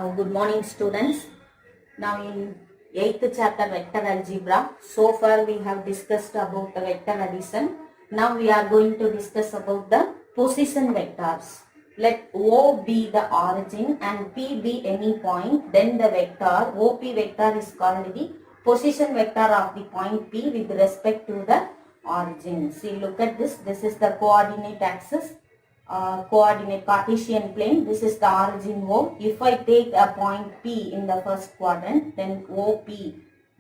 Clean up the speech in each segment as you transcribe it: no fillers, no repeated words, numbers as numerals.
Good morning, students. Now in 8th chapter vector algebra, so far we have discussed about the vector addition. Now we are going to discuss about the position vectors. Let O be the origin and P be any point, then the vector OP vector is called the position vector of the point P with respect to the origin. See, look at this. This is the coordinate axis. Coordinate Cartesian plane. This is the origin O. If I take a point P in the first quadrant, then OP,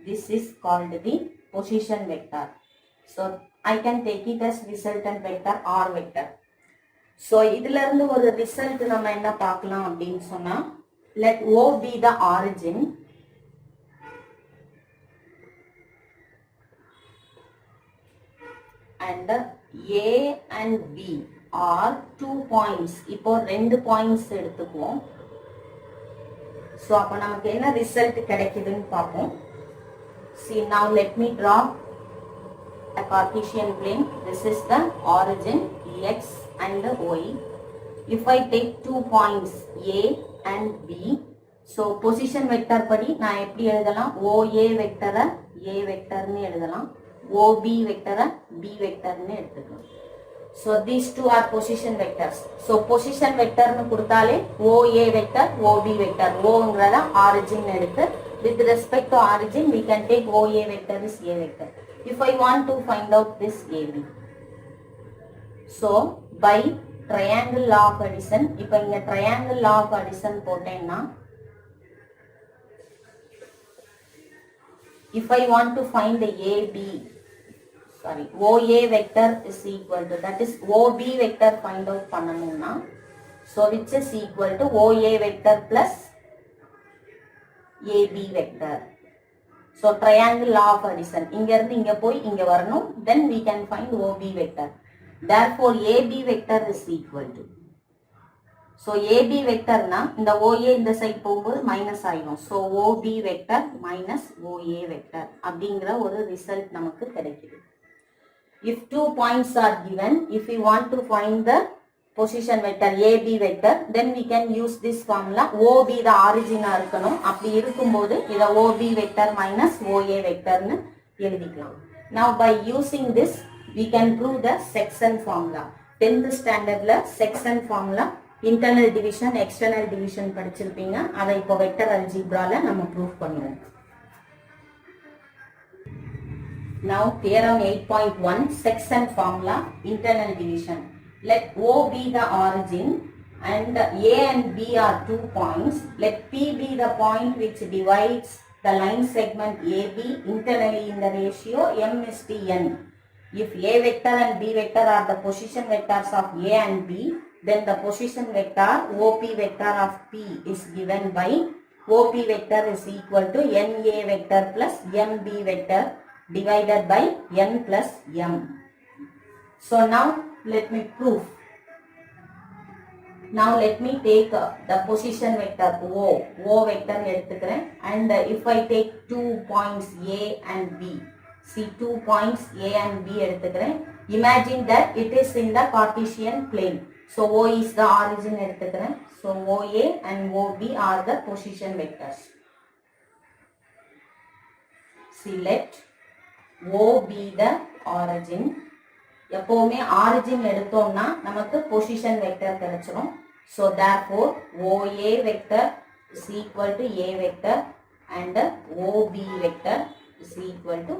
this is called the position vector. So I can take it as resultant vector R vector. So இதில இருந்து ஒரு result நம்ம என்ன பார்க்கலாம் அப்படின்னு சொன்னா, let O be the origin and A and B are 2 points. இப்போ 2 points எடுத்துக்குவோம். So அப்ப நமக்கு என்ன ரிசல்ட் கிடைக்குதுன்னு பார்ப்போம். See, now let me draw a Cartesian plane. This is the origin X and Y. If I take 2 points A and B, so position vector படி நான் எப்படி எழுதலாம்? OA வெக்டரை A வெக்டர்னு எழுதலாம். OB வெக்டரை B வெக்டர்னு எடுத்துக்கலாம். So these two are position vectors. So position vector nu கொடுத்தாலே OA vector, OB vector. Oங்கறத origin எடுத்து with respect to origin we can take OA vector is A vector. If I want to find out this AB. So by triangle law of addition, இப்போ இங்க triangle law of addition போட்டேன்னா, if I want to find the AB, sorry, OA vector is equal to, that is OB vector find out பண்ணனும்னா, so which is equal to OA vector plus AB vector. So triangle law of addition, இங்க இருந்து இங்க போய் இங்க வரணும், then we can find OB vector. Therefore AB vector is equal to, so AB vector na இந்த OA இந்த side போகும்போது minus ஆயிடும். So OB vector minus OA vector அப்படிங்கிற ஒரு ரிசல்ட் நமக்கு கிடைக்குது. If 2 points are given, if we want to find the position vector AB vector, then we can use this formula. OB the origin இருக்கணும். அப்படி இருக்கும்போது இத OB vector minus OA vector னு எழுதிக்கலாம். Now by using this, we can prove the section formula. 10th standardல section formula, internal division, external division படிச்சிருப்பீங்க. அதை இப்போ vector algebraல நம்ம prove பண்ணுவோம். Now theorem 8.1, section formula, internal division. Let O be the origin and A and B are 2 points. Let P be the point which divides the line segment AB internally in the ratio M is to N. If A vector and B vector are the position vectors of A and B, then the position vector OP vector of P is given by OP vector is equal to NA vector plus MB vector divided by N plus M. So now let me prove. Now let me take the position vector O vector எடுத்துக்கிறேன், and if I take 2 points A and B, see 2 points A and B எடுத்துக்கிறேன். Imagine that it is in the Cartesian plane. So O is the origin எடுத்துக்கிறேன். So OA and OB are the position vectors. See, let O be the origin. எப்பவுமே origin எடுத்தோம்னா நமக்கு position vector கிடைச்சிரும். So therefore OA vector is equal to A vector and OB vector is equal to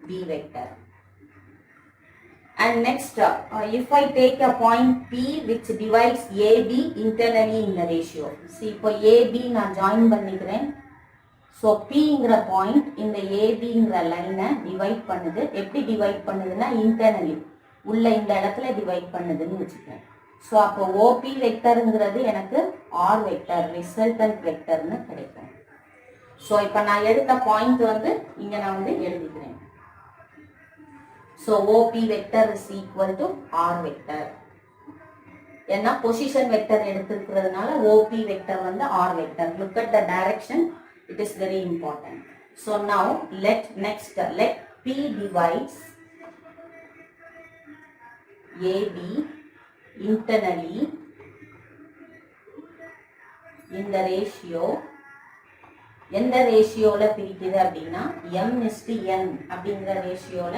B vector. And next, if I take a point P which divides AB internally in the ratio. See, இப்போ AB நான் join பண்ணிக்கிறேன். So Pங்கிற point இந்த ABங்கிற லைனை divide பண்ணுது. எப்படி divide பண்ணுதுன்னா internally உள்ள இந்த இடத்துல டிவைட் பண்ணுதுன்னு வச்சுக்கேன். ஸோ அப்போ OP வெக்டருங்கிறது எனக்கு R வெக்டர், ரிசல்டன்ட் வெக்டர்னு கிடைக்கும். ஸோ இப்போ நான் எடுத்த பாயிண்ட் வந்து இங்கே நான் வந்து எழுதிக்கிறேன். So OP vector is equal to R vector. ஏன்னா பொசிஷன் வெக்டர் எடுத்துருக்கிறதுனால OP வெக்டர் வந்து R vector. Look at the direction. It is very important. So now let P divides AB internally இந்த ரேஷியோ எந்த ரேஷியோல பிரிக்குது அப்படின்னா m:n அப்படிங்கிற ரேஷியோல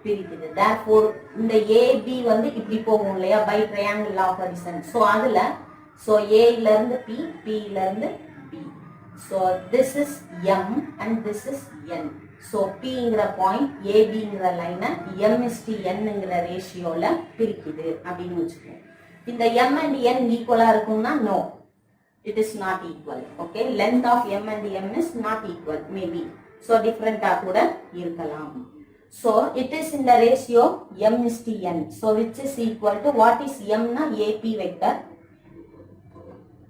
பிரிக்குது. therefore இந்த AB வந்து இப்படி போகும் இல்லையா by triangle of addition. So அதுல ஸோ A ல இருந்து P, P ல இருந்து B. So this is M and this is N. So Pங்கிற பாயிண்ட் ABங்கிற லைனை m:n ரேஷியோல பிரிக்குது அப்படின்னு வச்சுக்கோங்க. இந்த M and N ஈக்குவலா இருக்கும்னா no, it is not equal. Okay, length of M and M is not equal, maybe. So different கூட இருக்கலாம். So it is in the ratio m:n. So which is equal to what is M na AP vector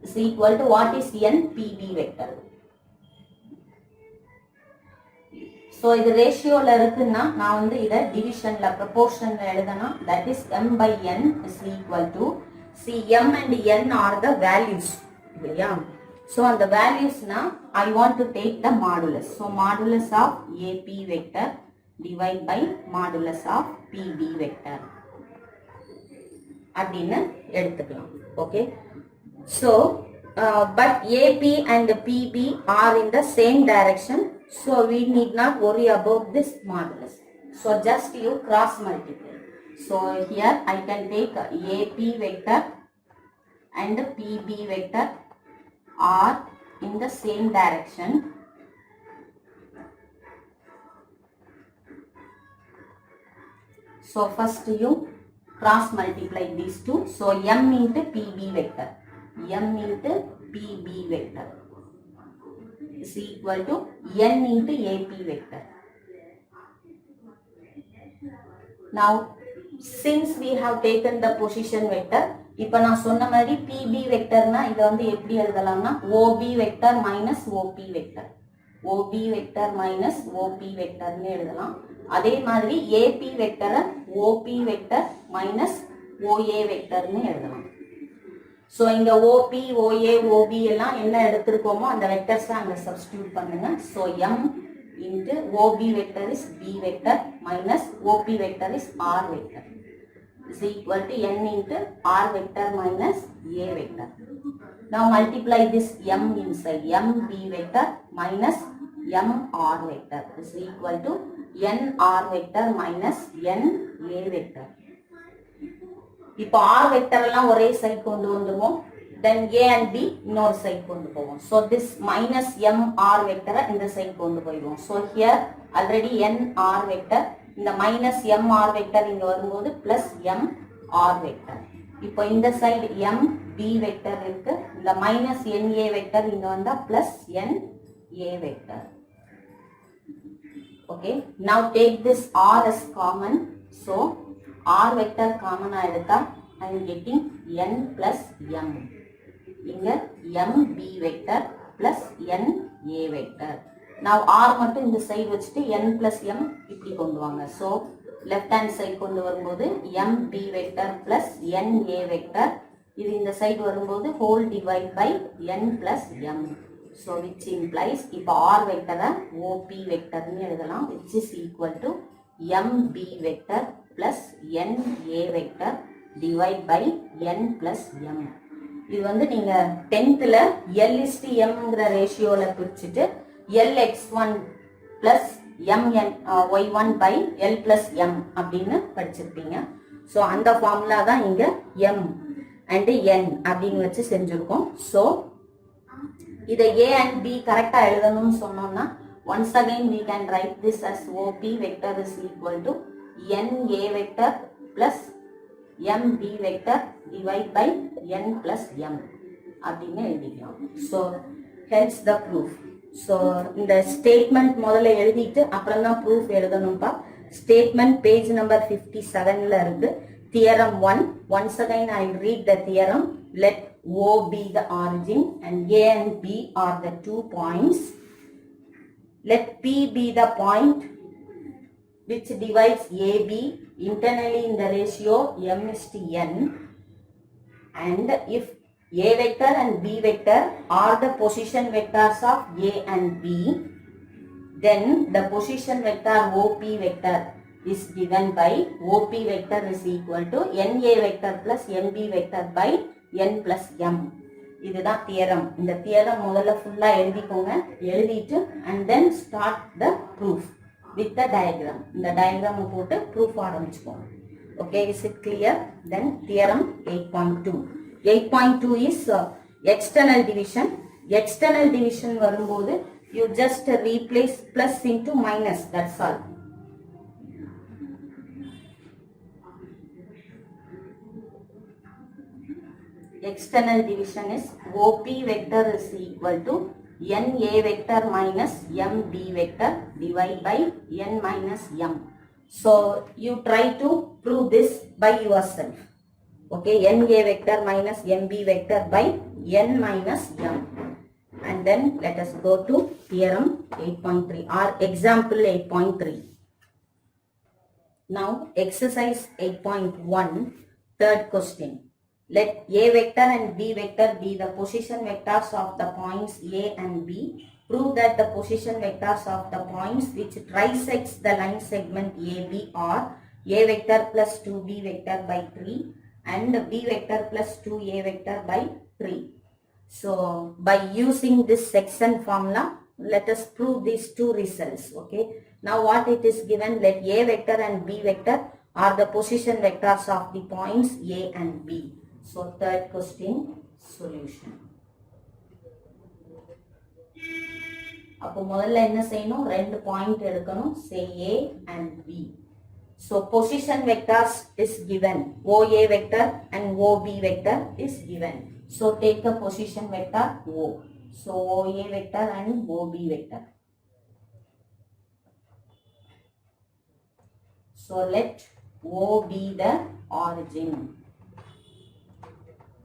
is equal to what is N PB vector. So இது ரேஷியோல இருக்குன்னா நான் வந்து இதை டிவிஷன்ல ப்ரொபோர்ஷன்ல எழுதணும். that is m/n is equal to see M and N are the values இல்லையா. So அந்த வேல்யூஸ்னா I want to take the modulus. So modulus of AB vector divide by modulus of PB vector அப்படின்னு எடுத்துக்கலாம். Okay, so but AB and PB are in the same direction. So we need not worry about this modulus. So just you cross multiply. So here I can take AP vector and PB vector are in the same direction. So first you cross multiply these two. So M into PB vector, M into PB vector is equal to N into AP vector. Now since we have taken the position vector, இப்போ நான் சொன்ன மாதிரி PB வெக்டர்னா இதை வந்து எப்படி எழுதலாம்னா OB vector minus OP vector, OB vector minus OP வெக்டர்னு எழுதலாம். அதே மாதிரி AP வெக்டரை OP வெக்டர் மைனஸ் OA வெக்டர்னு எழுதலாம். ஸோ இங்க OP OA OB எல்லாம் என்ன எடுத்திருக்கோமோ அந்த வெக்டர்ஸை அங்கே சப்ஸ்டியூட் பண்ணுங்க. So M into OB vector is B vector minus OP vector is R vector is equal to n into r vector minus a vector. Now multiply this m inside, m b vector minus m r vector is equal to n r vector minus n a vector. இப்போ r vector எல்லாம் ஒரே side கொண்டு வந்துருவோம், then a and b இன்னொரு side கொண்டு போவோம். So this minus m r vector இந்த side கொண்டு போயிடுவோம். So here already n r vector, இந்த மைனஸ் எம் ஆர் வெக்டர் இங்க வரும்போது பிளஸ் எம் ஆர் வெக்டர். இப்போ இந்த சைடு எம் பி வெக்டர் இருக்கு, இந்த மைனஸ் என் ஏ வெக்டர் இங்க வந்தா plus N A vector. Okay, now take this R as common. So R vector காமனா எடுத்தா I am getting N plus M, இங்க M B vector plus N A vector. now r மட்டும் இந்த side வச்சுட்டு n plus m இப்படி கொண்டு வாங்க. So left hand side கொண்டு வரும்போது m b vector plus n a vector, இது இந்த சைடு வரும்போது whole divide by n plus m. So which implies இப்போ r வெக்டரை OP வெக்டர்னு எழுதலாம், which is equal to m b vector plus n a vector divide by n plus m. இது வந்து நீங்க 10th L:m ரேஷியோல பிரிச்சுட்டு Lx1 plus My1 by L plus m அப்படின்னு படிச்சிருப்பீங்க. ஸோ அந்த ஃபார்முலா தான் இங்க m and n அப்படின்னு வச்சு செஞ்சிருக்கோம். ஸோ இதை a and b கரெக்டா எழுதணும்னு சொன்னோம்னா once again we can write this as OP vector is equal to NA vector plus MB vector divide by n plus m அப்படின்னு எழுதிக்கலாம். So hence the proof. So இந்த statement முதல்ல எழுதிட்டு அப்புறம் தான் ப்ரூஃப் எழுதணும்ப்பா. ஸ்டேட்மெண்ட் பேஜ் நம்பர் 57ல இருக்கு. Theorem 1. once again I will read the theorem. Let O be the origin and A and B are the 2 points. Let P be the point which divides AB internally in the ratio m:n, and if A vector and B vector are the position vectors of A and B, then the position vector OP vector is given by OP vector is equal to NA vector plus MB vector by n plus m. இதுதான் theorem. இந்த theorem முதல்ல ஃபுல்லா எழுதிக்கோங்க. எழுதிட்டு and then start the proof with the diagram. இந்த diagram போட்டு proof ஆரம்பிச்சுக்கோங்க. Okay, is it clear? Then theorem 8.2. 8.2 is external division. External division வரும்போது you just replace plus into minus, that's all. External division is OP vector is equal to NA vector minus MB vector divided by N minus M. So you try to prove this by yourself. Okay, NA vector minus MB vector by N minus M. And then let us go to theorem 8.3 or example 8.3. Now exercise 8.1, third question. Let A vector and B vector be the position vectors of the points A and B. Prove that the position vectors of the points which trisects the line segment AB are A vector plus 2B vector by 3 and B vector plus 2A vector by 3. So by using this section formula, let us prove these two results. Okay. Now what it is given, let A vector and B vector are the position vectors of the points A and B. So third question solution. அப்போ முதல்ல என்ன செய்யணும், ரெண்டு point எடுக்கணும், say A and B. So position vectors is given, OA vector and OB vector is given. So take the position vector O. So OA vector and OB vector. So let O be the origin.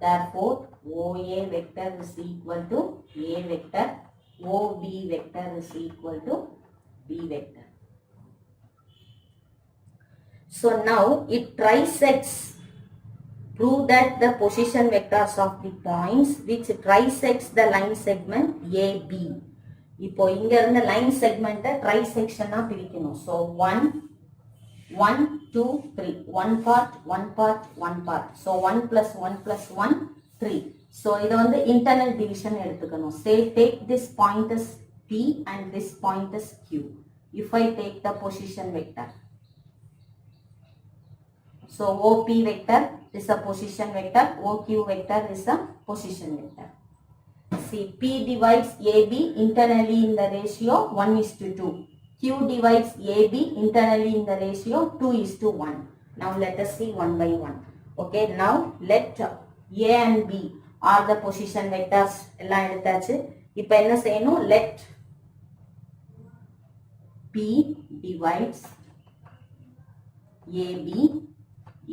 Therefore, OA vector is equal to A vector, OB vector is equal to B vector. So now it trisects. Prove that the position vectors of the points which trisects the line segment AB. இப்போ இங்க இருந்த line segment trisection பிரிக்கணும். So 1, 1, 2, 3. One part, one part, one part. So 1 plus 1 plus 1, 3. So இது வந்து internal division எடுத்துக்கணும். Say take this point as P and this point as Q. If I take the position vector. So OP vector is a position vector, OQ vector is a position vector. See, P divides AB internally in the ratio 1:2. Q divides AB internally in the ratio 2:1. Now let us see one by one. Okay, now let A and B are the position vectors. எல்லாம் எடுத்தாச்சு. இப்போ என்ன செய்யணும், let P divides AB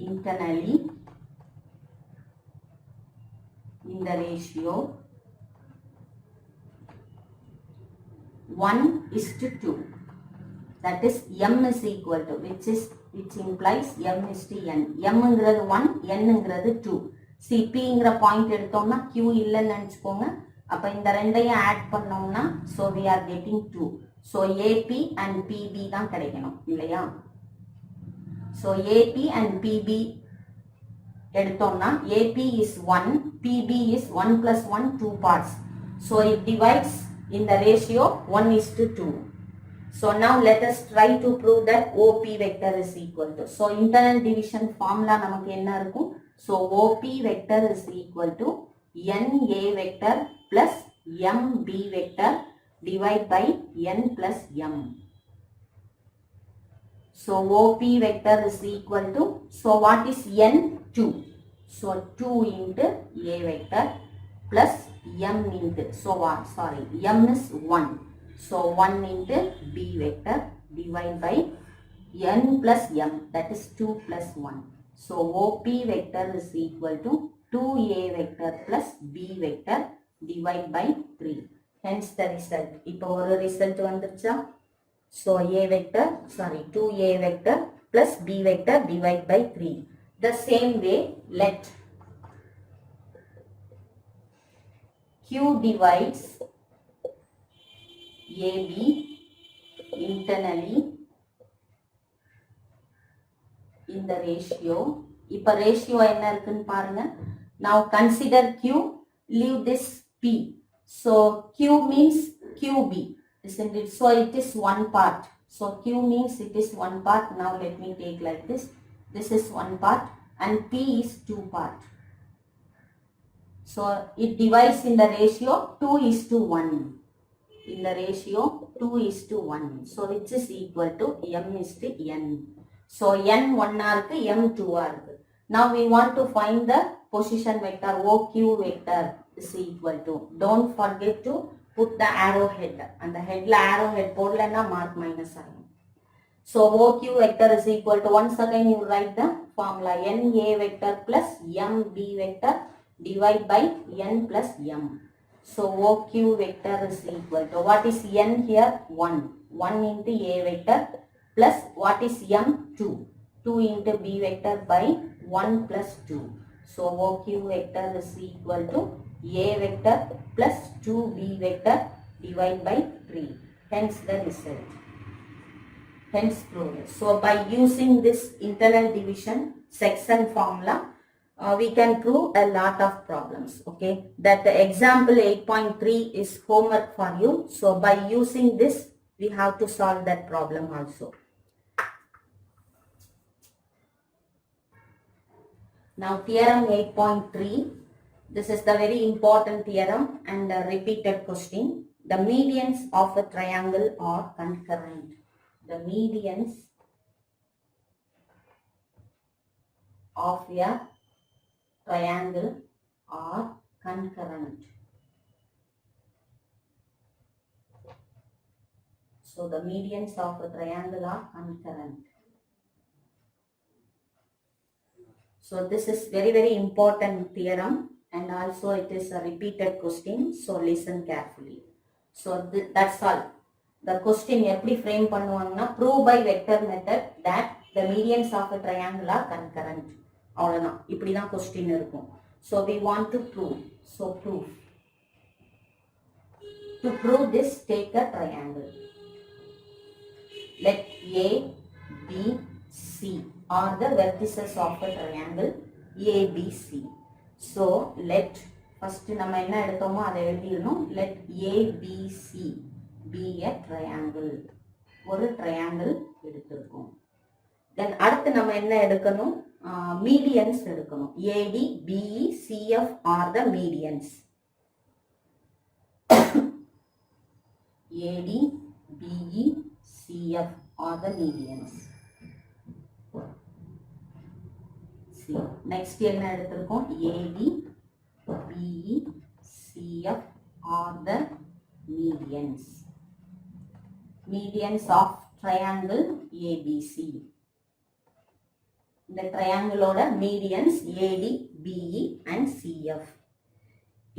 internally in the ratio 1:2. That is M is equal to, which implies M is to N. M ங்கிறது 1, N ங்கிறது 2. See, P ங்கிற point எடுத்தோம்னா Q இல்லைன்னு நினைச்சுக்கோங்க. அப்ப இந்த ரெண்டையும் ஆட் பண்ணோம்னா so we are getting 2. So AP and PB தான் கிடைக்கணும் இல்லையா? So AP and PB எடுத்தோம்னா AP is 1, PB is 1 plus 1, 2 parts. So it divides in the ratio 1:2. So now let us try to prove that OP vector is equal to. So internal division formula நமக்கு என்ன இருக்கும்? So OP vector is equal to NA vector plus MB vector divided by N plus M. So OP vector is equal to, so what is N? 2. So 2 into A vector plus M into, so what, sorry, M is 1. So 1 into B vector divided by N plus M, that is 2 plus 1. So OP vector is equal to 2A vector plus B vector divided by 3. Hence the result. இப்போ ஒரு result வந்துருச்சா? So A vector, sorry, 2A vector plus B vector divided by 3. The same way, let Q divides AB internally in the ratio. இப்ப ratio என்ன இருக்குன்னு பாருங்க. Now consider Q. leave this P. So Q means QB, isn't it? So it is one part. So Q means it is one part. Now let me take like this. This is one part and P is two part. So it divides in the ratio 2:1. In the ratio 2:1. So which is equal to M:N. So N 1 இருக்கு, M 2 இருக்கு. Now we want to find the position vector OQ vector is equal to. Don't forget to put the arrowhead. And the head arrowhead போடலன்னா mark minus ஆகும். So OQ vector is equal to, once again you write the formula, NA vector plus MB vector divide by N plus M. So OQ vector is equal to, what is N here? 1. 1 into A vector plus what is M? 2. 2 into B vector by 1 plus 2. So OQ vector is equal to A vector plus 2B vector divided by 3. Hence the result. Hence proved. So by using this internal division section formula, we can prove a lot of problems. Okay, that the example 8.3 is homework for you. So by using this, we have to solve that problem also. Now theorem 8.3, this is the very important theorem and a repeated question. The medians of a triangle are concurrent. The medians of a triangle are concurrent. So the medians of a triangle are concurrent. So this is very important theorem and also it is a repeated question. So listen carefully. So that's all. The question எப்படி frame பண்ணுவாங்கன்னா, prove by vector method that the medians of a triangle are concurrent. அவ்வளவுதான், இப்படிதான் question இருக்கும். So we want to prove. So prove. To prove this, take a triangle. Let A, B, C are the vertices of a triangle ABC. So let first நம்ம என்ன எடுத்தோமோ அதை எழுதிடணும். Let ABC be a triangle. ஒரு triangle எடுத்திருக்கோம். Then அடுத்து நம்ம என்ன எடுக்கணும்? Medians எடுக்கணும். AD, BE, CF are the medians. AD, BE, CF are the medians. See, next என்ன எடுத்திருக்கோம்? AD, BE, CF are the medians. Medians of triangle ABC. The triangle oda medians AD, BE and CF.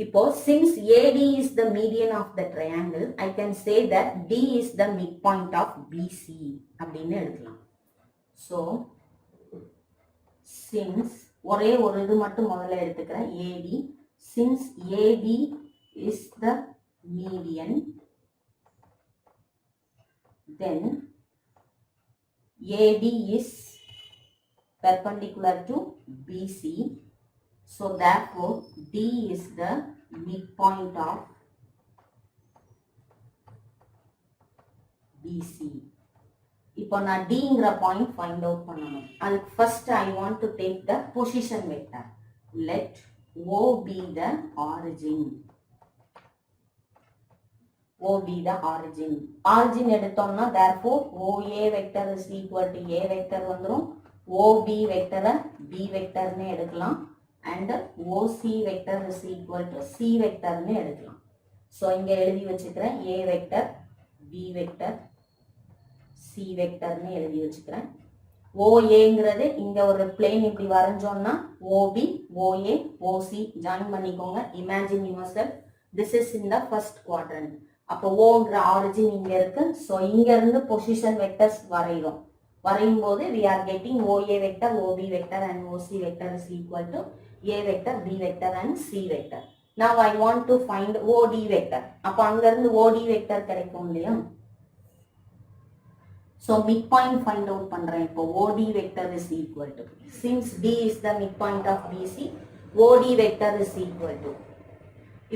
இப்போ since AD is the median of the triangle, I can say that D is the midpoint of BC அப்படின்னு எடுக்கலாம். So since ஒரே ஒரு இது மட்டும் முதல்ல எடுத்துக்கிறேன், AD. Since AD is the median, then AD is perpendicular to BC. So therefore D is the midpoint of BC. இப்போ நான் Dங்கிற point find out பண்ணணும். அதுக்கு first I want to take the position vector. Let O be the origin. O be the origin. Origin எடுத்தோம்னா therefore OA vector is equal to A vector வந்துரும். OB vector B vector னு எடுக்கலாம். And OC vector is equal to C vector னு எடுக்கலாம். So இங்க எழுதி வச்சுக்கிறேன் A vector, B vector, C vector னு எழுதி வச்சுக்கிறேன். OAங்கிறது இங்க ஒரு plane இப்படி வரைஞ்சோம்னா OB, OA, OC join பண்ணிக்கோங்க. Imagine yourself, this is in the first quadrant. அப்போ Oங்கிற origin இங்க இருக்கு. So இங்க இருந்து position vectors வரைகிறோம். வரையும் போது we are getting OA vector, OB vector and OC vector is equal to A vector, B vector and C vector. Now I want to find OD vector. அப்போ அங்க இருந்து OD vector கிடைக்கும் இல்லையா? So midpoint find out பண்றேன். இப்போ OD vector is equal to, since D is the midpoint of BC, OD vector is equal to,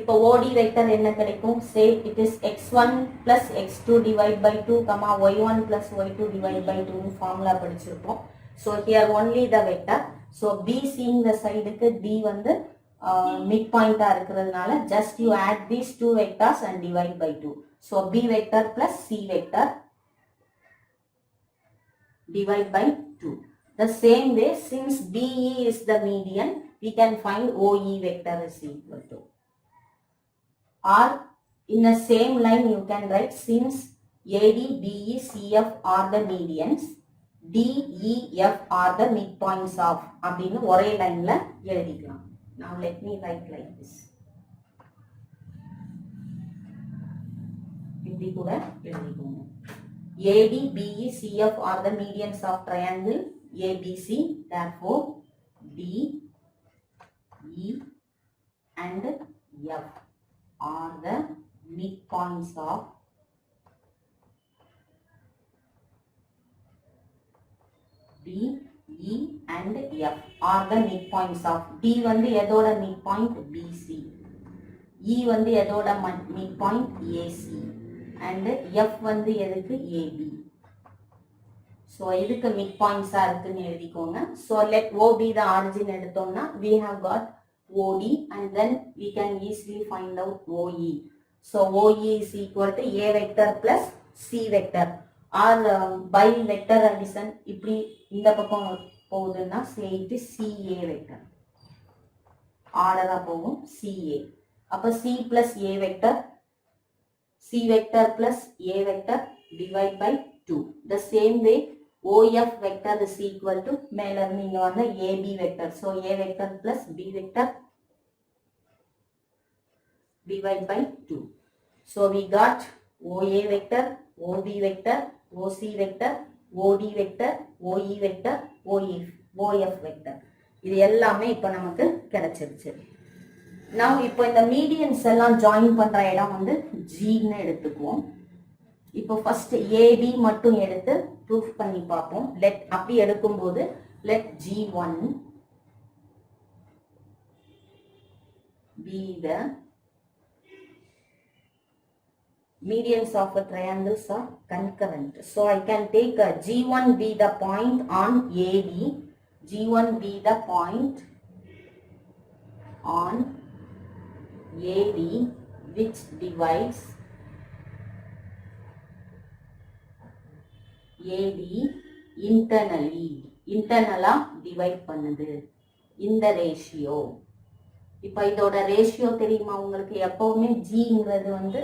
இப்போ OD vector என்ன கிடைக்கும்? Say it is x1 plus x2 divide by 2, y1 plus y2 divide by 2 formula படிச்சிருப்போம். So here only the vector. So BC இந்த சைடுக்கு D வந்து mid பாயிண்டா இருக்கிறதுனால just you add these two vectors and divide by 2. So B vector plus C vector divide by 2. The same way, since BE is the median, we can find OE vector is equal to. Or in the same line you can write, since AD, BE, CF are the medians, DEF are the midpoints of அப்படின்னு ஒரே லைன்ல எழுதிக்கலாம். Now let me write like this. இப்படி கூட எழுதிக்கோங்க. AD, BE, CF are the medians of triangle ABC. Therefore, D, E and F are the midpoints of D, E and F are the midpoints of. D வந்து எதோட midpoint? BC. E வந்து எதோட midpoint? AC. And F வந்து எதுக்கு? AB. So இதுக்கு midpoints இருக்குன்னு எழுதிக்கோங்க. So let O be the origin எடுத்தோம்னா we have got OD and then we can easily find out OE. So OE is equal to A vector plus C vector. Or by vector addition இப்படி இந்த பக்கம் போகுதுன்னா say it is CA vector. ஆர்டரா போகும் CA. அப்ப C plus A vector, C vector plus A vector divide by 2. The same way OF vector is equal to மேல நீங்க வந்த AB vector. So A vector plus B vector divide by 2. So we got OA vector, OB vector, OC vector, OD vector, OE vector, OF vector. இது எல்லாமே இப்போ நமக்கு கிடைச்சிருச்சு. Now இப்போ இந்த மீடியன்ஸ் எல்லாம் ஜாயின் பண்ற இடம் வந்து G ன்னு எடுத்துக்குவோம். இப்போ ஃபர்ஸ்ட் AB மட்டும் எடுத்து ப்ரூஃப் பண்ணி பார்ப்போம். லெட் அப்படி எடுக்கும்போது let G1 be the medians of a triangles are concurrent. So I can take a G1 be the point on AD, G1 be the point on AD which divides AD internally divide பண்ணுது இந்த ratio. இப்போ இதோட ratio தெரியுமா உங்களுக்கு? எப்பவுமே Gங்கிறது வந்து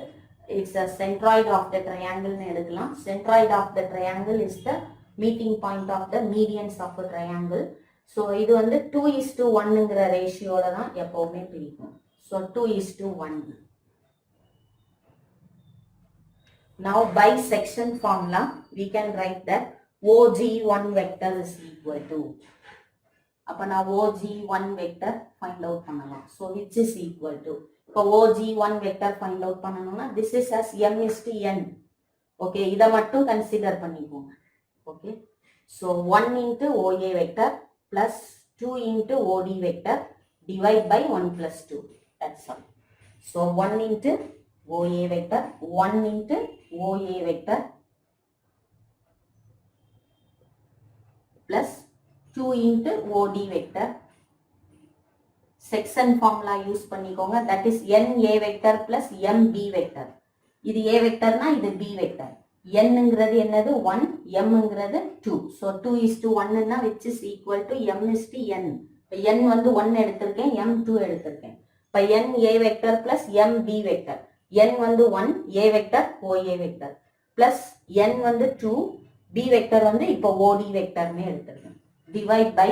it's a centroid of the triangle னு எடுக்கலாம். Centroid of the triangle is the meeting point of the medians of a triangle. So இது வந்து 2:1ங்கிற ரேஷியோல தான் எப்பவுமே பிரிக்கும். So 2:1. Now by section formula we can write that OG1 vector is equal to. அப்ப நான் OG1 vector find out பண்ணலாம். So which is equal to. இப்போ OG1 vector find out பண்ணணும்னா this is as m/n. Okay, இத மட்டும் consider பண்ணிக்கோங்க. Okay, so 1 into OA vector plus 2 into OD vector divide by 1 plus 2. That's all. So 1 into OA vector, 1 into OA vector plus 2 into OD vector. Section formula use பண்ணிக்கோங்க. That is NA vector plus MB vector. இது A vector னா இது B vector. Nங்கிறது என்னது? 1, Mங்கிறது 2. So 2:1 னா which is equal to M/n. இப்போ N வந்து 1 எடுத்திருக்கேன், M 2 எடுத்திருக்கேன். இப்போ NA vector plus MB vector. N வந்து 1, A vector, OA vector. Plus N வந்து 2, B vector வந்து இப்போ OD vectorனே எடுத்திருக்கேன். Divide by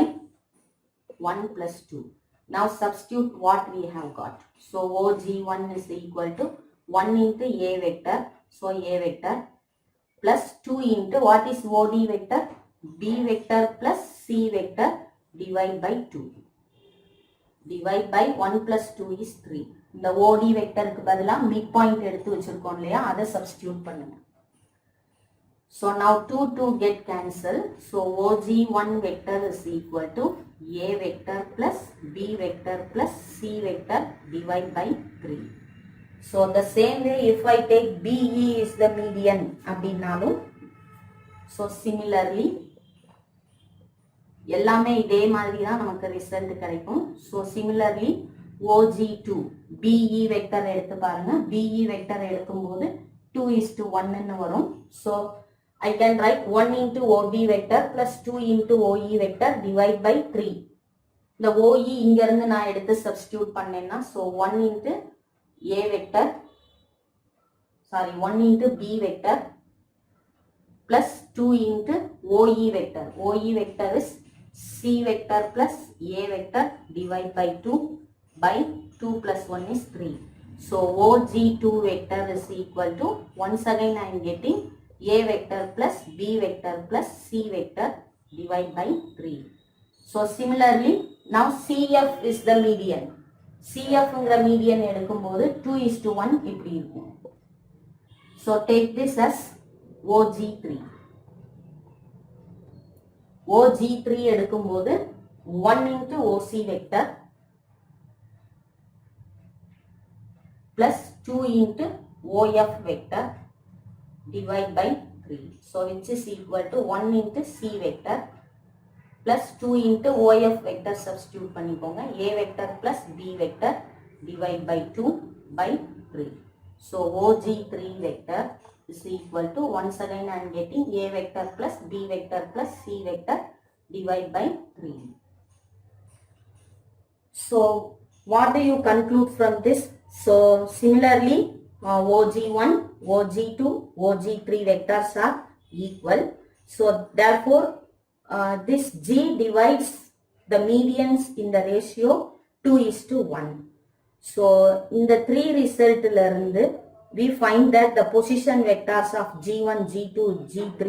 1 plus 2. Now substitute what we have got. So OG1 is equal to 1 into A vector. So A vector plus 2 into what is OD vector? B vector plus C vector divide by 2. Divide by 1 plus 2 is 3. இந்த OD vectorக்கு பதிலா midpoint எடுத்து வச்சிருக்கோம் இல்லையா, அதை substitute பண்ணுங்க. So now 2 get cancelled. So OG1 vector is equal to A vector plus B vector plus C vector divide by 3. So the same way if I take BE is the median அப்படினாலும், so similarly எல்லாமே இதே மாதிரி தான் நமக்கு result கிடைக்கும். So similarly OG2 BE vector எடுத்து பாருங்க. BE vector எடுக்கும்போது 2:1 ன்னு வரும். So I can write 1 into OB vector plus 2 into OE vector divide by 3. இந்த OE இங்க இருந்து நான் எடுத்து சப்ஸ்டிட்யூட் பண்ணேன்னா, so 1 into A vector, sorry 1 into B vector plus 2 into OE vector. OE vector is C vector plus A vector divide by 2 by 2 plus 1 is 3. So OG2 vector is equal to, once again I am getting A vector plus B vector plus C vector divide by 3. So similarly now CF is the median. CF ங்கிற median எடுக்கும்போது 2:1 இப்படி இருக்கும். So take this as OG3. OG3 எடுக்கும்போது 1 into OC vector plus 2 into OF vector divide by 3. So which is equal to 1 into C vector plus 2 into OF vector substitute பண்ணிக்கோங்க. A vector plus B vector divide by 2 by 3. So OG3 vector is equal to, once again I am getting A vector plus B vector plus C vector divide by 3. So what do you conclude from this? So similarly OG1, OG2, OG3 vectors are equal. So therefore this G divides the medians in the ratio 2:1. So in the 3 result லருந்து we find that the position vectors of G1, G2, G3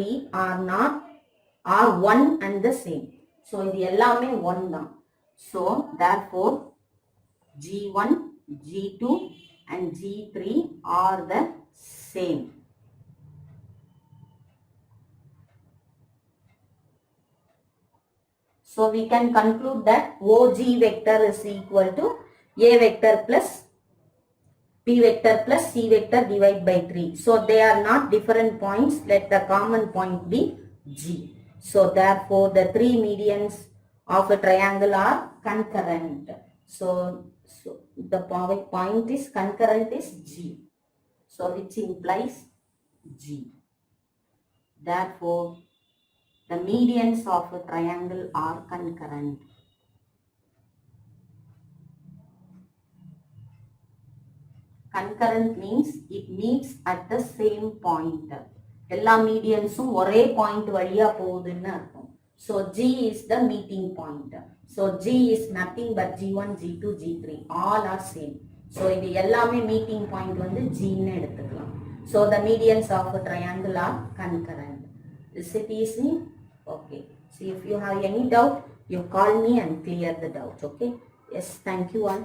are one and the same. So இது எல்லாமே 1 தான். So therefore G1, G2 and G3 are the same. So we can conclude that OG vector is equal to A vector plus P vector plus C vector divide by 3. So they are not different points. Let the common point be G. So therefore the 3 medians of a triangle are concurrent. So the point is concurrent is G. So which implies G. Therefore the medians of a triangle are concurrent. Concurrent means it meets at the same point. எல்லா மீடியன்ஸும் ஒரே point வழியா போகுதுன்னு அர்த்தம். So G is the meeting point. So G is nothing but G1, G2, G3 all are same. So இது எல்லாமே meeting point வந்து G ன்னு எடுத்துக்கலாம். So the medians of a triangle are concurrent. Is it easy? Okay. See, if you have any doubt, you call me and clear the doubt. Okay. Yes, thank you all.